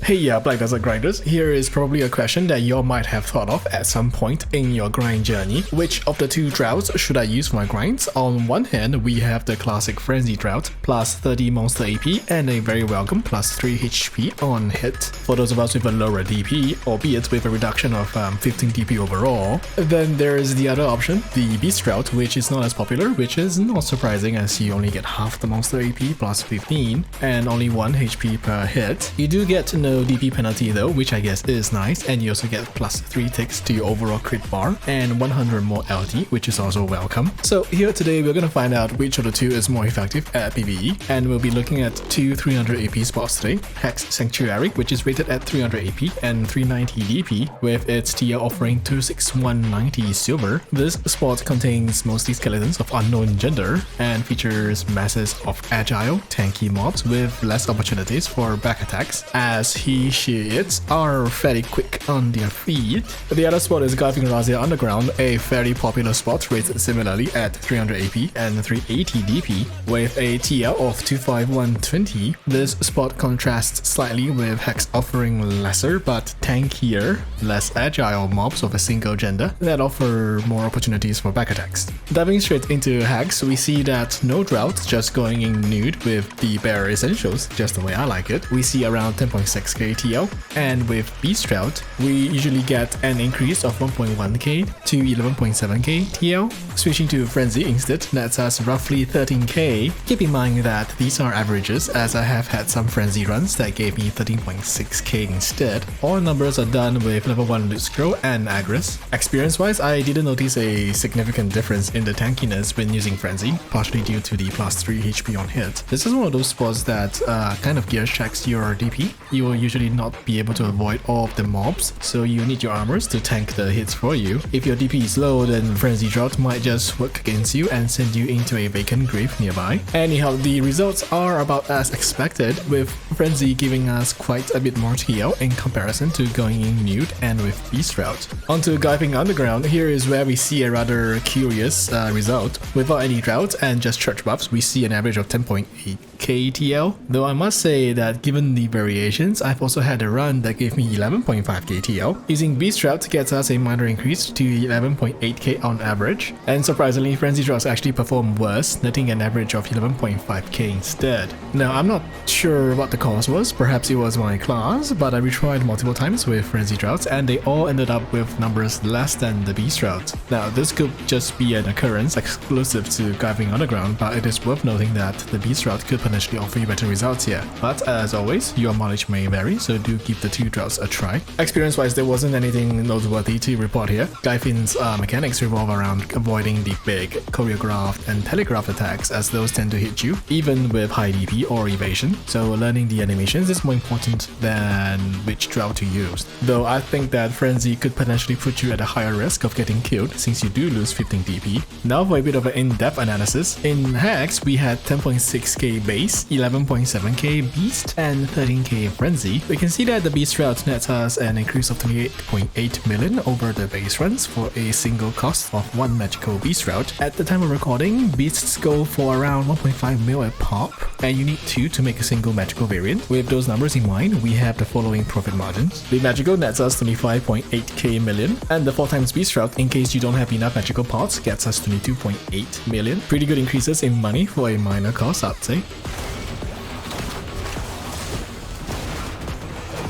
Hey Black Desert Grinders, here is probably a question that you all might have thought of at some point in your grind journey. Which of the two Draughts should I use for my grinds? On one hand, we have the classic Frenzy Draught, plus 30 monster AP and a very welcome plus 3 HP on hit for those of us with a lower DP, albeit with a reduction of 15 DP overall. Then there is the other option, the Beast Draught, which is not as popular, which is not surprising as you only get half the monster AP plus 15 and only 1 HP per hit. You do get no DP penalty though, which I guess is nice, and you also get plus 3 ticks to your overall crit bar and 100 more LT, which is also welcome. So here today we're gonna find out which of the two is more effective at PVE, and we'll be looking at two 300 AP spots today. Hexe Sanctuary, which is rated at 300 AP and 390 DP, with its TL offering 26190 silver. This spot contains mostly skeletons of unknown gender and features masses of agile, tanky mobs with less opportunities for back attacks, as she/its are fairly quick on their feet. The other spot is Gyfin Underground, a fairly popular spot rated similarly at 300 AP and 380 DP with a TL of 25120. This spot contrasts slightly with Hexe offering lesser but tankier, less agile mobs of a single gender that offer more opportunities for back attacks. Diving straight into Hexe, we see that no Draught just going in nude with the bare essentials, just the way I like it. We see around 10.6k TL, and with Beast Draught, we usually get an increase of 1.1k to 11.7k TL. Switching to Frenzy instead nets us roughly 13k. Keep in mind that these are averages, as I have had some Frenzy runs that gave me 13.6k instead. All numbers are done with level 1 loot scroll and Agris. Experience wise, I didn't notice a significant difference in the tankiness when using Frenzy, partially due to the plus 3 HP on hit. This is one of those spots that kind of gear checks your DP. You will usually not be able to avoid all of the mobs, so you need your armors to tank the hits for you. If your DP is low, then Frenzy Draught might just work against you and send you into a vacant grave nearby. Anyhow, the results are about as expected, with Frenzy giving us quite a bit more TL in comparison to going in nude and with Beast Draught. Onto Gyfin Underground, here is where we see a rather curious result. Without any Draught and just church buffs, we see an average of 10.8k TL, though I must say that given the variations, I've also had a run that gave me 11.5k TL. Using Beast Draught gets us a minor increase to 11.8k on average, and surprisingly Frenzy Draughts actually perform worse, netting an average of 11.5k instead. Now I'm not sure what the cause was, perhaps it was my class, but I retried multiple times with Frenzy Draughts and they all ended up with numbers less than the Beast Draught. Now this could just be an occurrence exclusive to Gyfin Underground, but it is worth noting that the Beast Draught could potentially offer you better results here. But as always, your mileage may vary, so do give the two Draughts a try. Experience wise, there wasn't anything noteworthy to report here. Gyfin's mechanics revolve around avoiding the big choreographed and telegraphed attacks, as those tend to hit you even with high DP or evasion, so learning the animations is more important than which Draught to use. Though I think that Frenzy could potentially put you at a higher risk of getting killed since you do lose 15 DP. Now for a bit of an in-depth analysis. In Hexe, we had 10.6k base, 11.7k beast, and 13k frenzy. We can see that the Beast Draught nets us an increase of 28.8 million over the base runs for a single cost of 1 magical Beast Draught. At the time of recording, beasts go for around 1.5 mil a pop, and you need 2 to make a single magical variant. With those numbers in mind, we have the following profit margins. The magical nets us 25.8k million, and the 4x Beast Draught, in case you don't have enough magical pots, gets us 22.8 million. Pretty good increases in money for a minor cost, I'd say.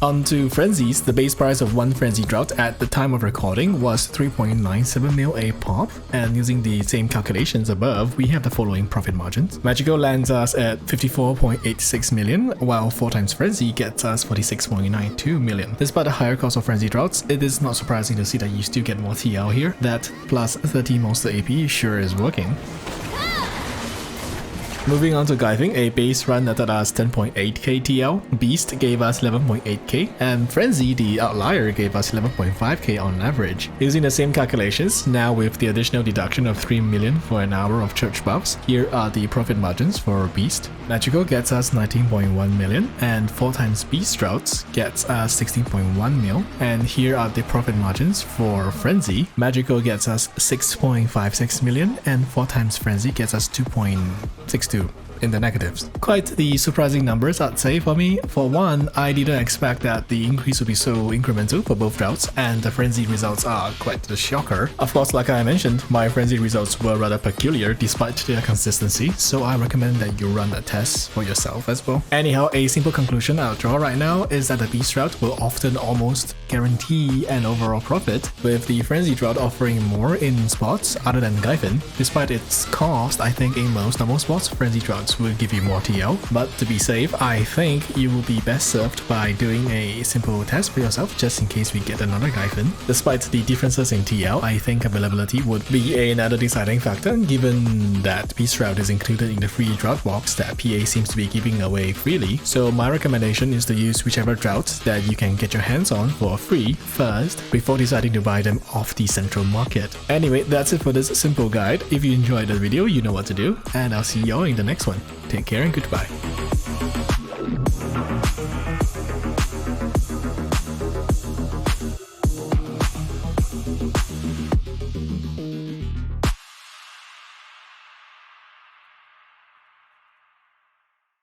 On to Frenzies, the base price of one Frenzy Draught at the time of recording was 3.97 mil a pop, and using the same calculations above, we have the following profit margins. Magical lands us at 54.86 million, while 4x Frenzy gets us 46.92 million. Despite the higher cost of Frenzy Draughts, it is not surprising to see that you still get more TL here. That plus 30 monster AP sure is working. Moving on to Gyfin, a base run netted us 10.8k TL, Beast gave us 11.8k, and Frenzy, the outlier, gave us 11.5k on average. Using the same calculations, now with the additional deduction of 3 million for an hour of church buffs, here are the profit margins for Beast. Magical gets us 19.1 million, and 4x Beast Draughts gets us 16.1 mil, and here are the profit margins for Frenzy. Magical gets us 6.56 million, and 4x Frenzy gets us 2.62 in the negatives. Quite the surprising numbers, I'd say, for me. For one, I didn't expect that the increase would be so incremental for both Draughts, and the frenzy results are quite the shocker. Of course, like I mentioned, my frenzy results were rather peculiar despite their consistency, so I recommend that you run a test for yourself as well. Anyhow, a simple conclusion I'll draw right now is that the Beast Draught will often almost guarantee an overall profit, with the Frenzy Draught offering more in spots other than Gyfin. Despite its cost, I think in most normal spots, Frenzy Draughts will give you more TL, but to be safe, I think you will be best served by doing a simple test for yourself just in case we get another Gyfin. Despite the differences in TL, I think availability would be another deciding factor, given that Beast Draught is included in the free Draught box that PA seems to be giving away freely. So my recommendation is to use whichever Draught that you can get your hands on for free first before deciding to buy them off the central market. Anyway, that's it for this simple guide. If you enjoyed the video, you know what to do, and I'll see y'all in the next one. Take care and goodbye.